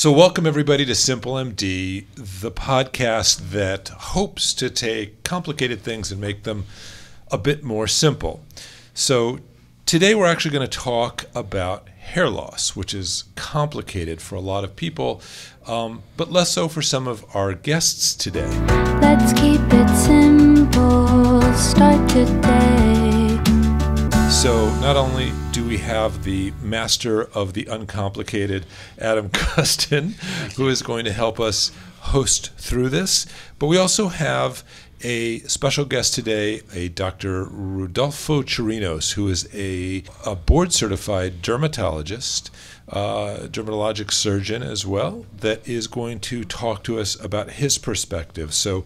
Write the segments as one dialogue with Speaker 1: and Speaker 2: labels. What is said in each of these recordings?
Speaker 1: So welcome everybody to Simple MD, the podcast that hopes to take complicated things and make them a bit more simple. So today we're actually going to talk about hair loss, which is complicated for a lot of people, but less so for some of our guests today.
Speaker 2: Let's keep it simple, start today.
Speaker 1: So not only do we have the master of the uncomplicated, Adam Custon, who is going to help us host through this, but we also have a special guest today, a Dr. Rodolfo Chirinos, who is a board-certified dermatologist, dermatologic surgeon as well, that is going to talk to us about his perspective. So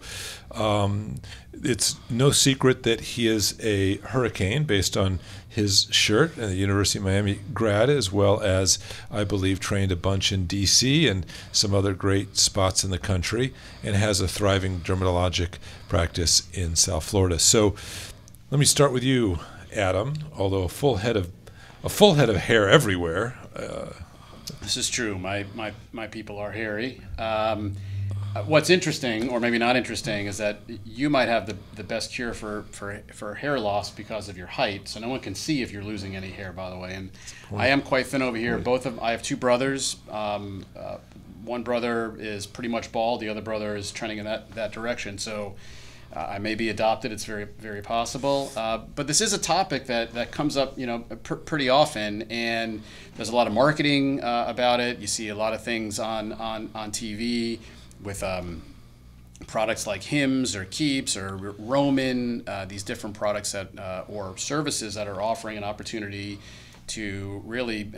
Speaker 1: it's no secret that he is a hurricane based on his shirt, and the University of Miami grad, as well as, I believe, trained a bunch in D.C. and some other great spots in the country, and has a thriving dermatologic practice in South Florida. So let me start with you, Adam, although a full head of hair everywhere.
Speaker 3: This is true. My people are hairy. What's interesting, or maybe not interesting, is that you might have the best cure for hair loss because of your height. So no one can see if you're losing any hair, by the way. And I am quite thin over here. I have two brothers. One brother is pretty much bald. The other brother is trending in that direction. So I may be adopted. It's very, very possible. But this is a topic that comes up, pretty often, and there's a lot of marketing about it. You see a lot of things on TV with products like Hims or Keeps or Roman, these different products or services that are offering an opportunity to really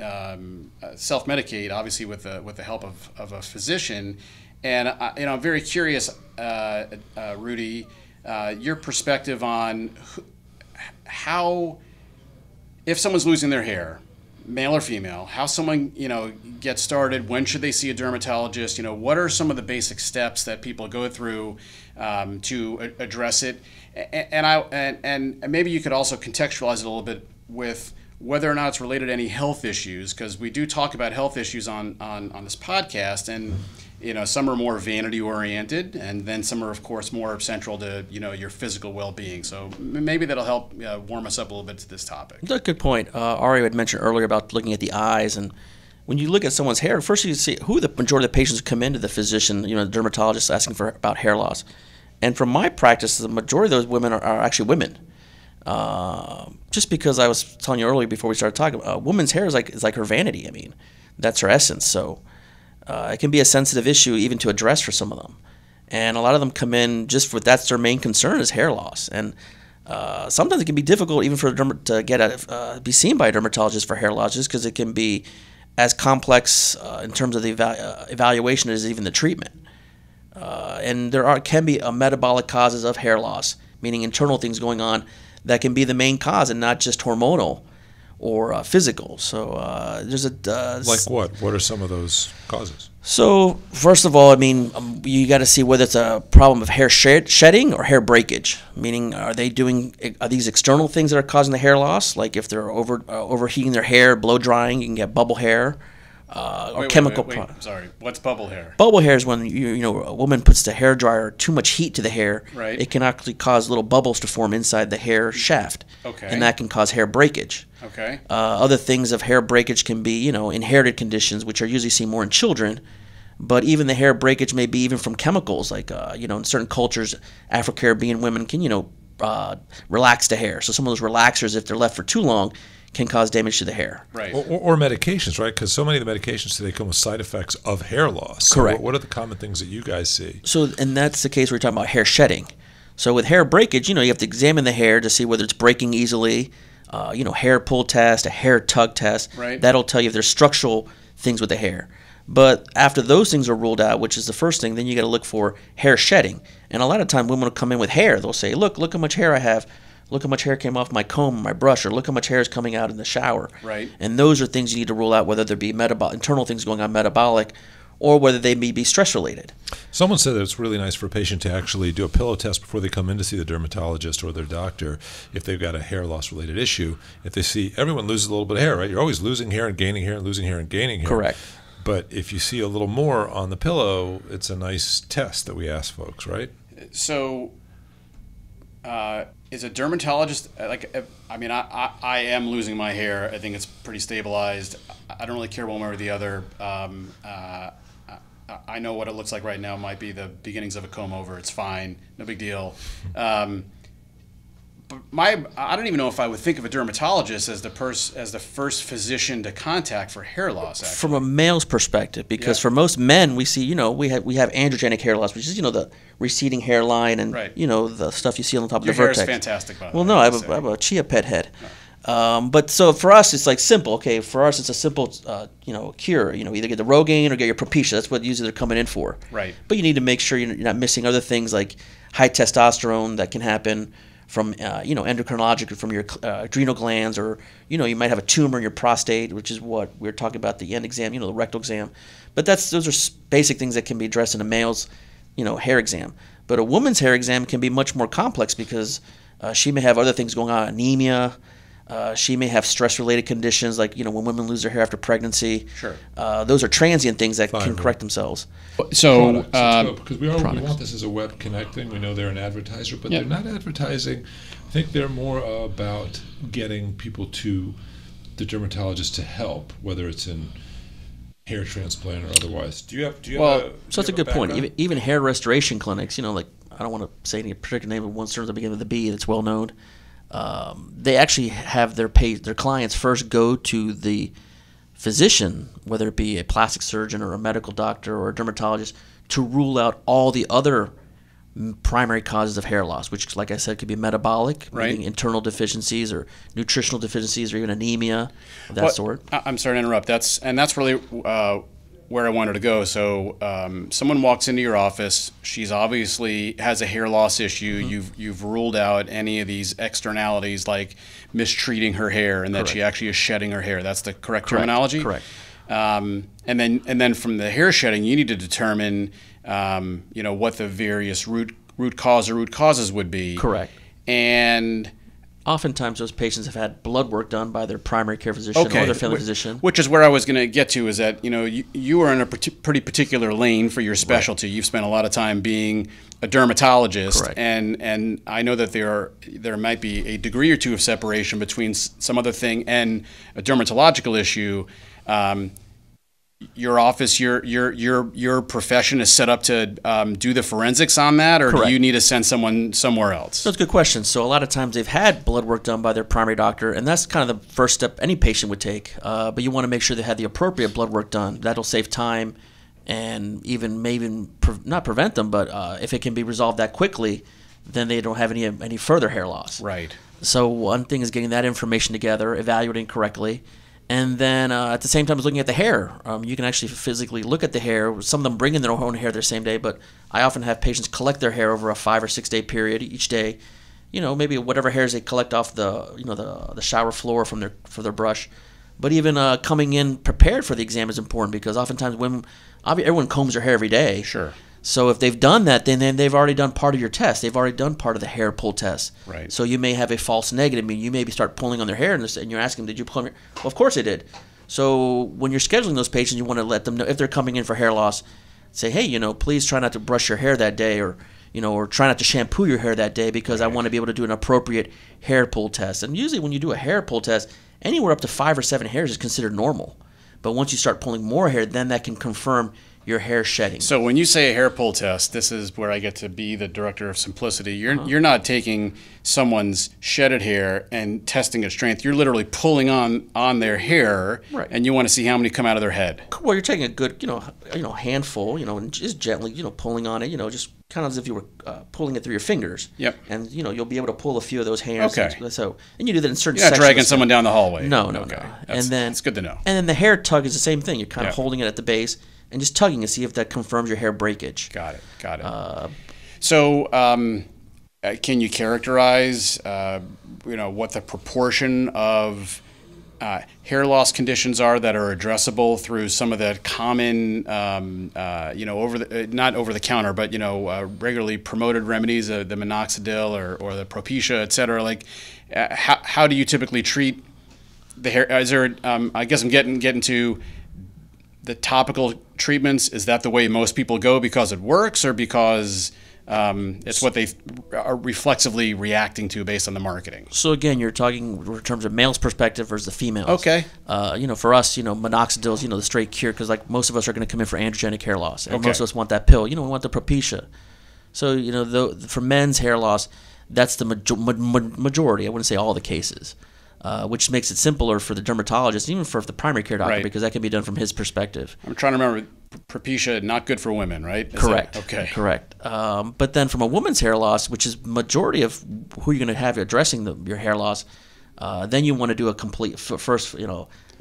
Speaker 3: self-medicate, obviously with the help of a physician. And I'm very curious, Rudy, your perspective on how, if someone's losing their hair, male or female, how someone gets started, when should they see a dermatologist, what are some of the basic steps that people go through to address it, and maybe you could also contextualize it a little bit with whether or not it's related to any health issues, because we do talk about health issues on this podcast, and some are more vanity oriented, and then some are of course more central to your physical well-being. So maybe that'll help warm us up a little bit to this topic.
Speaker 4: That's a good point. Ari had mentioned earlier about looking at the eyes, and when you look at someone's hair, first you see who the majority of the patients come into the physician, the dermatologist, asking about hair loss. And from my practice, the majority of those women are actually women. Just because I was telling you earlier before we started talking, a woman's hair is like her vanity. I mean, that's her essence. So it can be a sensitive issue even to address for some of them. And a lot of them come in just for that's their main concern is hair loss. And sometimes it can be difficult even for to be seen by a dermatologist for hair loss, just because it can be as complex in terms of the evaluation as even the treatment. And there can be metabolic causes of hair loss, meaning internal things going on that can be the main cause and not just hormonal or physical. So there's
Speaker 1: like what? What are some of those causes?
Speaker 4: So first of all, I mean, you got to see whether it's a problem of hair shedding or hair breakage. Meaning, are these external things that are causing the hair loss? Like if they're overheating their hair, blow drying, you can get bubble hair. Or chemical products.
Speaker 3: Sorry, what's bubble hair?
Speaker 4: Bubble hair is when a woman puts the hair dryer too much heat to the hair.
Speaker 3: Right.
Speaker 4: It can actually cause little bubbles to form inside the hair shaft.
Speaker 3: Okay.
Speaker 4: And that can cause hair breakage.
Speaker 3: Okay.
Speaker 4: Other things of hair breakage can be inherited conditions, which are usually seen more in children. But even the hair breakage may be even from chemicals, like in certain cultures, Afro-Caribbean women can relax the hair. So some of those relaxers, if they're left for too long, can cause damage to the hair.
Speaker 3: Right.
Speaker 1: Or medications, right? Because so many of the medications today come with side effects of hair loss. So
Speaker 4: correct.
Speaker 1: What are the common things that you guys see?
Speaker 4: So, and that's the case where we're talking about hair shedding. So with hair breakage, you have to examine the hair to see whether it's breaking easily, hair pull test, a hair tug test.
Speaker 3: Right.
Speaker 4: That'll tell you if there's structural things with the hair. But after those things are ruled out, which is the first thing, then you got to look for hair shedding. And a lot of times women will come in with hair. They'll say, look how much hair I have. Look how much hair came off my comb, my brush, or look how much hair is coming out in the shower.
Speaker 3: Right.
Speaker 4: And those are things you need to rule out, whether there be internal things going on metabolic, or whether they may be stress-related.
Speaker 1: Someone said that it's really nice for a patient to actually do a pillow test before they come in to see the dermatologist or their doctor if they've got a hair loss-related issue. If they see everyone loses a little bit of hair, right? You're always losing hair and gaining hair and losing hair and gaining hair.
Speaker 4: Correct.
Speaker 1: But if you see a little more on the pillow, it's a nice test that we ask folks, right?
Speaker 3: So, is a dermatologist like? I mean, I am losing my hair. I think it's pretty stabilized. I don't really care one way or the other. I know what it looks like right now might be the beginnings of a comb over. It's fine, no big deal. But I don't even know if I would think of a dermatologist as the first physician to contact for hair loss. Actually.
Speaker 4: From a male's perspective, because for most men, we see, we have androgenic hair loss, which is the receding hairline and the stuff you see on the top of the vertex.
Speaker 3: Your hair is fantastic, by the way.
Speaker 4: Well, no, I have a chia pet head. No. But so for us, it's like simple. Okay, for us, it's a simple, cure. Either get the Rogaine or get your Propecia. That's what usually they're coming in for.
Speaker 3: Right.
Speaker 4: But you need to make sure you're not missing other things like high testosterone that can happen from endocrinologic, from your adrenal glands, or you might have a tumor in your prostate, which is what we were talking about, the end exam, the rectal exam. But those are basic things that can be addressed in a male's hair exam. But a woman's hair exam can be much more complex because she may have other things going on, anemia. She may have stress-related conditions like when women lose their hair after pregnancy.
Speaker 3: Sure.
Speaker 4: Those are transient things that can correct themselves.
Speaker 3: So,
Speaker 1: because we want this as a web connecting. We know they're an advertiser, but they're not advertising. I think they're more about getting people to the dermatologist to help, whether it's in hair transplant or otherwise. Do you have?
Speaker 4: So that's a good point. Even hair restoration clinics, like I don't want to say any particular name, but one starts at the beginning with a B that's well known. They actually have their clients first go to the physician, whether it be a plastic surgeon or a medical doctor or a dermatologist, to rule out all the other primary causes of hair loss, which, like I said, could be metabolic, meaning internal deficiencies or nutritional deficiencies or even anemia of that sort.
Speaker 3: I'm sorry to interrupt. That's really where I wanted to go. So someone walks into your office. She's obviously has a hair loss issue. Mm-hmm. You've ruled out any of these externalities like mistreating her hair and that she actually is shedding her hair. That's the correct terminology?
Speaker 4: Correct.
Speaker 3: And then from the hair shedding, you need to determine what the various root causes would be.
Speaker 4: Correct.
Speaker 3: And
Speaker 4: oftentimes those patients have had blood work done by their primary care physician or their family physician.
Speaker 3: Which is where I was going to get to, is that you are in a pretty particular lane for your specialty. Right. You've spent a lot of time being a dermatologist.
Speaker 4: Correct.
Speaker 3: And I know that there might be a degree or two of separation between some other thing and a dermatological issue. Your office, your profession is set up to do the forensics on that, or do you need to send someone somewhere else?
Speaker 4: That's a good question. So a lot of times they've had blood work done by their primary doctor, and that's kind of the first step any patient would take. But you want to make sure they had the appropriate blood work done. That'll save time, and may not prevent them, but if it can be resolved that quickly, then they don't have any further hair loss.
Speaker 3: Right.
Speaker 4: So one thing is getting that information together, evaluating correctly. And then at the same time as looking at the hair, you can actually physically look at the hair. Some of them bring in their own hair the same day, but I often have patients collect their hair over a 5 or 6 day period each day. Maybe whatever hairs they collect off the shower floor for their brush. But even coming in prepared for the exam is important because oftentimes everyone combs their hair every day.
Speaker 3: Sure.
Speaker 4: So if they've done that, then they've already done part of your test. They've already done part of the hair pull test.
Speaker 3: Right.
Speaker 4: So you may have a false negative. I mean, you maybe start pulling on their hair, and you're asking them, did you pull on your hair? Well, of course they did. So when you're scheduling those patients, you want to let them know if they're coming in for hair loss. Say, hey, please try not to brush your hair that day, or try not to shampoo your hair that day because I want to be able to do an appropriate hair pull test. And usually when you do a hair pull test, anywhere up to 5 or 7 hairs is considered normal. But once you start pulling more hair, then that can confirm your hair shedding.
Speaker 3: So when you say a hair pull test, this is where I get to be the director of simplicity. You're not taking someone's shedded hair and testing its strength. You're literally pulling on their hair, and you want to see how many come out of their head.
Speaker 4: Well, you're taking a good handful, and just gently pulling on it, just kind of as if you were pulling it through your fingers.
Speaker 3: Yep.
Speaker 4: And you'll be able to pull a few of those hairs.
Speaker 3: Okay.
Speaker 4: And you do that in certain
Speaker 3: You're not
Speaker 4: sections.
Speaker 3: dragging someone down the hallway.
Speaker 4: No.
Speaker 3: Okay.
Speaker 4: That's
Speaker 3: good to know.
Speaker 4: And then the hair tug is the same thing. You're kind of holding it at the base and just tugging to see if that confirms your hair breakage.
Speaker 3: Got it. So can you characterize what the proportion of hair loss conditions are that are addressable through some of the common not over the counter, but regularly promoted remedies, the minoxidil or the Propecia, et cetera? Like how do you typically treat the hair? Is there I guess I'm getting to the topical treatments, is that the way most people go because it works, or because it's what they are reflexively reacting to based on the marketing?
Speaker 4: So again, you're talking in terms of male's perspective versus the females.
Speaker 3: Okay.
Speaker 4: For us, minoxidil is, the straight cure, because like most of us are going to come in for androgenic hair loss, and
Speaker 3: Okay.
Speaker 4: most of us want that pill. We want the Propecia. So for men's hair loss, that's the majority. I wouldn't say all the cases, which makes it simpler for the dermatologist, even for the primary care doctor,
Speaker 3: Right.
Speaker 4: because that can be done from his perspective.
Speaker 3: I'm trying to remember. Propecia, not good for women, right? Is
Speaker 4: Correct.
Speaker 3: that- okay.
Speaker 4: Correct. But then from a woman's hair loss, which is majority of who you're going to have addressing your hair loss, then you want to do a complete first,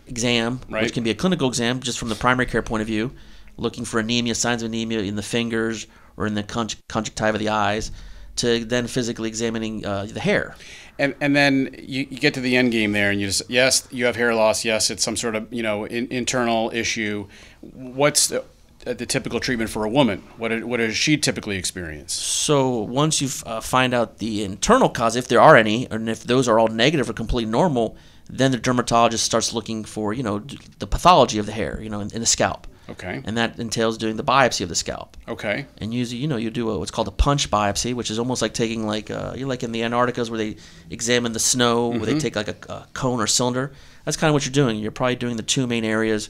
Speaker 4: exam,
Speaker 3: Right.
Speaker 4: which can be a clinical exam just from the primary care point of view, looking for anemia, signs of anemia in the fingers or in the conjunctiva of the eyes, to then physically examining the hair.
Speaker 3: And then you get to the end game there, and you just, yes, you have hair loss. Yes, it's some sort of internal issue. What's the typical treatment for a woman? What does she typically experience?
Speaker 4: So once you find out the internal cause, if there are any, and if those are all negative or completely normal, then the dermatologist starts looking for the pathology of the hair, in the scalp.
Speaker 3: Okay.
Speaker 4: And that entails doing the biopsy of the scalp.
Speaker 3: Okay.
Speaker 4: And usually, you do what's called a punch biopsy, which is almost like taking like in the Antarcticas where they examine the snow, where they take like a cone or cylinder. That's kind of what you're doing. You're probably doing the two main areas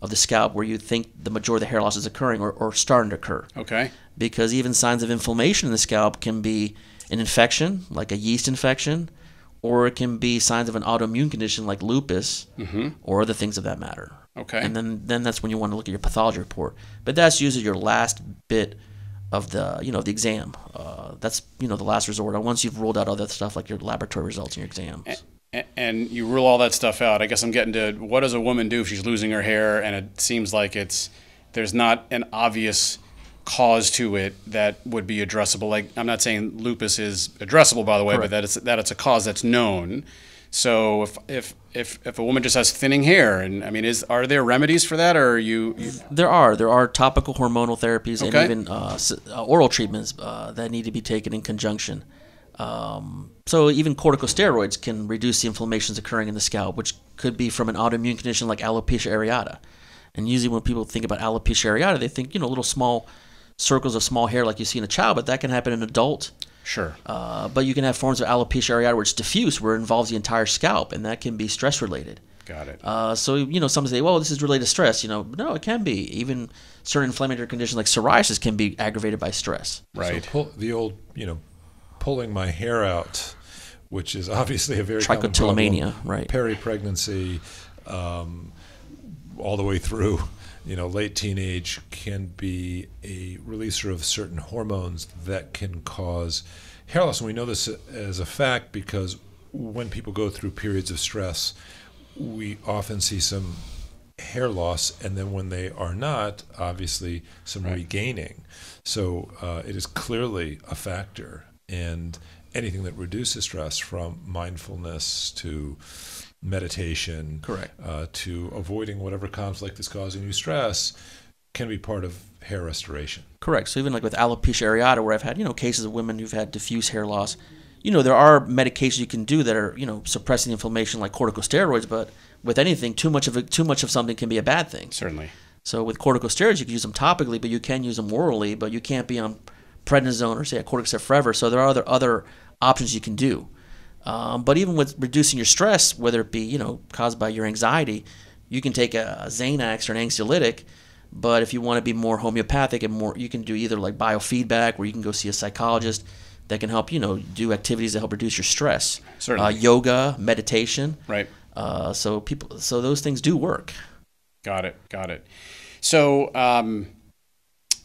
Speaker 4: of the scalp where you think the majority of the hair loss is occurring or starting to occur.
Speaker 3: Okay.
Speaker 4: Because even signs of inflammation in the scalp can be an infection, like a yeast infection, or it can be signs of an autoimmune condition like lupus, or other things of that matter.
Speaker 3: Okay.
Speaker 4: And then that's when you want to look at your pathology report. But that's usually your last bit of the the exam. That's the last resort. Once you've ruled out other stuff like your laboratory results and your exams.
Speaker 3: And you rule all that stuff out. I guess I'm getting to, what does a woman do if she's losing her hair and it seems like there's not an obvious cause to it that would be addressable? Like, I'm not saying lupus is addressable, by the way,
Speaker 4: Correct.
Speaker 3: but that it's a cause that's known. So if a woman just has thinning hair, and are there remedies for that, or are you?
Speaker 4: There are topical hormonal therapies
Speaker 3: Okay.
Speaker 4: and even oral treatments that need to be taken in conjunction. So even corticosteroids can reduce the inflammations occurring in the scalp, which could be from an autoimmune condition like alopecia areata. And usually when people think about alopecia areata, they think little small circles of small hair like you see in a child, but that can happen in an adult.
Speaker 3: Sure.
Speaker 4: But you can have forms of alopecia areata where it's diffuse, where it involves the entire scalp, and that can be stress related.
Speaker 3: Got it.
Speaker 4: So some say, well, this is related to stress. No, it can be. Even certain inflammatory conditions like psoriasis can be aggravated by stress.
Speaker 3: Right.
Speaker 1: So the old, pulling my hair out, which is obviously a very common problem.
Speaker 4: Trichotillomania, right.
Speaker 1: Peri-pregnancy, all the way through, late teenage, can be a releaser of certain hormones that can cause hair loss. And we know this as a fact because when people go through periods of stress, we often see some hair loss, and then when they are not, obviously some regaining. So it is clearly a factor, and anything that reduces stress, from mindfulness to meditation,
Speaker 4: Correct.
Speaker 1: To avoiding whatever conflict is causing you stress, can be part of hair restoration.
Speaker 4: Correct. So even like with alopecia areata, where I've had cases of women who've had diffuse hair loss, there are medications you can do that are suppressing inflammation like corticosteroids, but with anything, too much of something can be a bad thing.
Speaker 3: Certainly.
Speaker 4: So with corticosteroids, you can use them topically, but you can use them orally, but you can't be on prednisone or say a corticosteroid forever. So there are other options you can do. But even with reducing your stress, whether it be caused by your anxiety, you can take a Xanax or an anxiolytic. But if you want to be more homeopathic and more, you can do either like biofeedback, where you can go see a psychologist that can help do activities that help reduce your stress.
Speaker 3: Certainly.
Speaker 4: Yoga, meditation.
Speaker 3: Right.
Speaker 4: So those things do work.
Speaker 3: Got it. So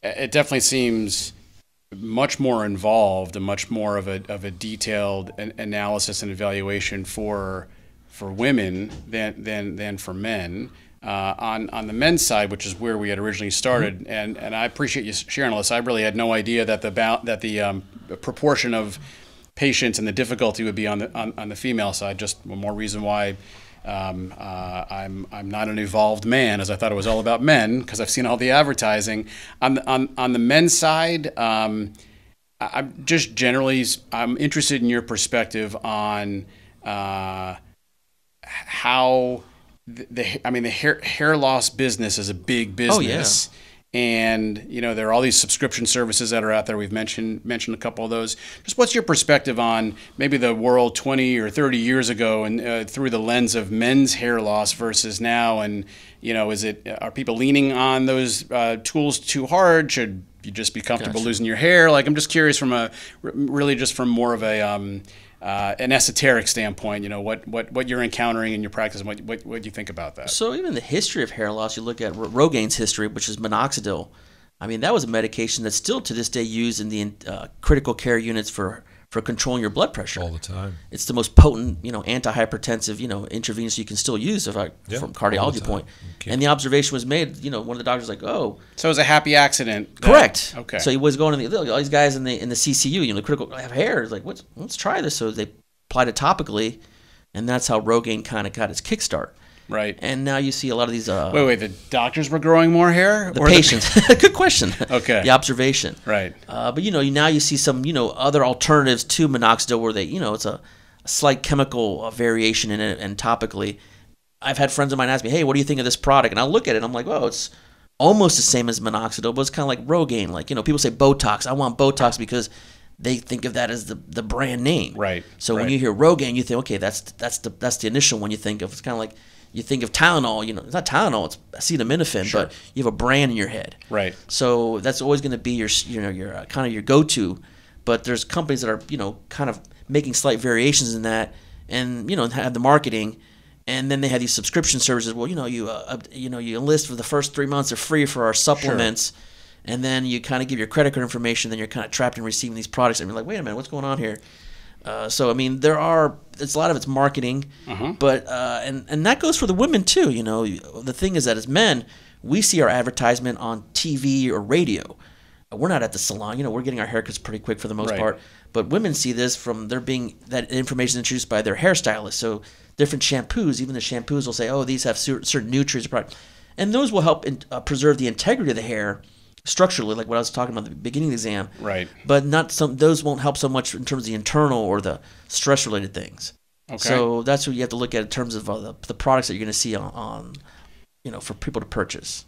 Speaker 3: it definitely seems much more involved and much more of a detailed analysis and evaluation for women than for men. On the men's side, which is where we had originally started, and I appreciate you sharing all this. I really had no idea that the proportion of patients and the difficulty would be on the female side. Just one more reason why I'm not an evolved man, as I thought it was all about men, because I've seen all the advertising. On the men's side, I'm just generally I'm interested in your perspective on how I mean, the hair loss business is a big business.
Speaker 4: Oh, yeah.
Speaker 3: And, you know, there are all these subscription services that are out there. We've mentioned a couple of those. Just what's your perspective on maybe the world 20 or 30 years ago and through the lens of men's hair loss versus now? And, you know, are people leaning on those tools too hard? Should you just be comfortable losing your hair? Like, I'm just curious from more of a an esoteric standpoint, you know, what you're encountering in your practice and what do you think about that?
Speaker 4: So even the history of hair loss, you look at Rogaine's history, which is minoxidil. I mean, that was a medication that's still to this day used in the critical care units for controlling your blood pressure.
Speaker 1: All the time.
Speaker 4: It's the most potent, you know, antihypertensive, you know, intravenous you can still use from cardiology point. And the observation was made, you know, one of the doctors was like, oh.
Speaker 3: So it was a happy accident.
Speaker 4: Correct.
Speaker 3: Okay.
Speaker 4: So he was going all these guys in the CCU, you know, the critical have hair. It's like, let's try this. So they applied it topically, and that's how Rogaine kind of got its kickstart.
Speaker 3: Right.
Speaker 4: And now you see a lot of these.
Speaker 3: Wait, the doctors were growing more hair?
Speaker 4: The patients. Good question.
Speaker 3: Okay.
Speaker 4: The observation.
Speaker 3: Right.
Speaker 4: But, you know, now you see some, you know, other alternatives to minoxidil where they, you know, it's a slight chemical variation in it and topically. I've had friends of mine ask me, hey, what do you think of this product? And I'll look at it and I'm like, well, it's almost the same as minoxidil, but it's kind of like Rogaine. Like, you know, people say Botox. I want Botox because they think of that as the brand name.
Speaker 3: Right.
Speaker 4: So when you hear Rogaine, you think, okay, that's the initial one you think of. It's kind of like you think of Tylenol. You know, it's not Tylenol, it's acetaminophen, but you have a brand in your head.
Speaker 3: Right.
Speaker 4: So that's always going to be your kind of your go-to. But there's companies that are, you know, kind of making slight variations in that, and, you know, have the marketing. And then they have these subscription services. Well, you know, you enlist for the first 3 months are free for our supplements, and then you kind of give your credit card information. Then you're kind of trapped in receiving these products, and you're like, wait a minute, what's going on here? So I mean, it's a lot of it's marketing, but and that goes for the women too. You know, the thing is that as men, we see our advertisement on TV or radio. We're not at the salon. You know, we're getting our haircuts pretty quick for the most part. But women see this from there being that information introduced by their hairstylist. So different shampoos, even the shampoos will say, oh, these have certain nutrients, and those will help preserve the integrity of the hair structurally, like what I was talking about at the beginning of the exam. Right. But those won't help so much in terms of the internal or the stress-related things. Okay. So that's what you have to look at in terms of the products that you're going to see on you know, for people to purchase.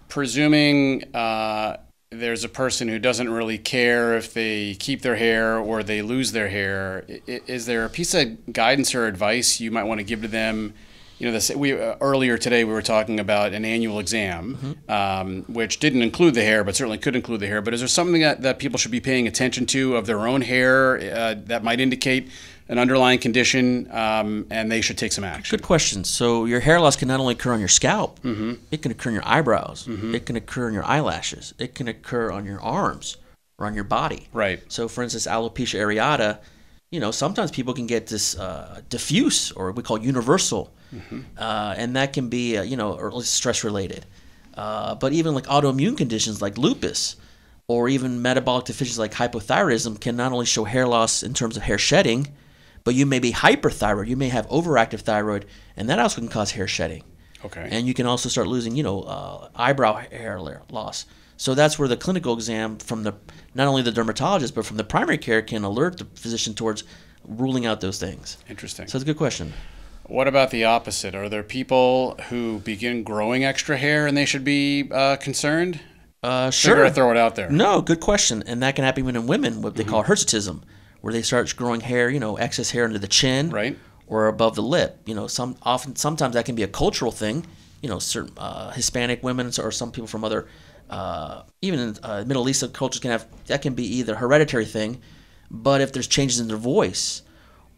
Speaker 3: Presuming there's a person who doesn't really care if they keep their hair or they lose their hair, is there a piece of guidance or advice you might want to give to them? You know, earlier today we were talking about an annual exam, which didn't include the hair, but certainly could include the hair. But is there something that people should be paying attention to of their own hair that might indicate an underlying condition, and they should take some action?
Speaker 4: Good question. So your hair loss can not only occur on your scalp, it can occur in your eyebrows, it can occur in your eyelashes, it can occur on your arms or on your body. Right. So for instance, alopecia areata, you know, sometimes people can get this diffuse, or we call universal, and that can be, you know, or stress related. But even like autoimmune conditions like lupus, or even metabolic deficiencies like hypothyroidism can not only show hair loss in terms of hair shedding, but you may be hyperthyroid. You may have overactive thyroid, and that also can cause hair shedding. Okay. And you can also start losing, you know, eyebrow hair loss. So that's where the clinical exam from not only the dermatologist, but from the primary care can alert the physician towards ruling out those things.
Speaker 3: Interesting.
Speaker 4: So it's a good question.
Speaker 3: What about the opposite? Are there people who begin growing extra hair and they should be concerned?
Speaker 4: Sure.
Speaker 3: I throw it out there.
Speaker 4: No, good question. And that can happen even in women, what they call hirsutism, where they start growing hair, you know, excess hair under the chin, or above the lip. You know, sometimes that can be a cultural thing. You know, certain Hispanic women or some people from other, even in Middle Eastern cultures can be either a hereditary thing, but if there's changes in their voice,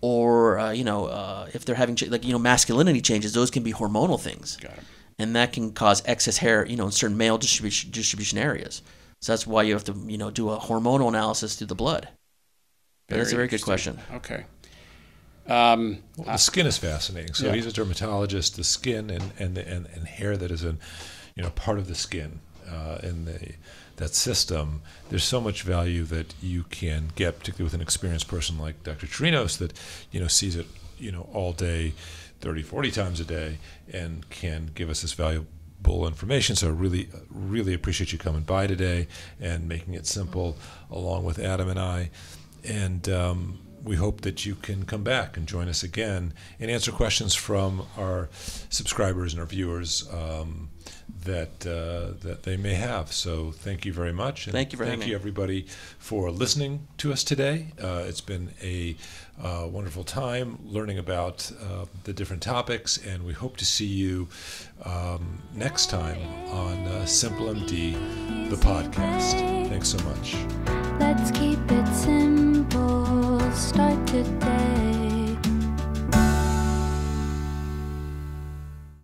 Speaker 4: or you know, if they're having masculinity changes, those can be hormonal things. Got it. And that can cause excess hair, you know, in certain male distribution areas. So that's why you have to, you know, do a hormonal analysis through the blood. That's a very good question.
Speaker 3: Okay.
Speaker 1: Well, the skin is fascinating. So he's a dermatologist. The skin and hair that is part of the skin in that system. There's so much value that you can get, particularly with an experienced person like Dr. Trinos that sees it all day, 30, 40 times a day, and can give us this valuable information. So I really appreciate you coming by today and making it simple, along with Adam and I. And we hope that you can come back and join us again and answer questions from our subscribers and our viewers that they may have. So thank you very much. And
Speaker 4: Thank you for having
Speaker 1: Thank you,
Speaker 4: me.
Speaker 1: everybody, for listening to us today. It's been a wonderful time learning about the different topics, and we hope to see you next time on Simple MD, the podcast. Thanks so much.
Speaker 2: Let's keep it simple.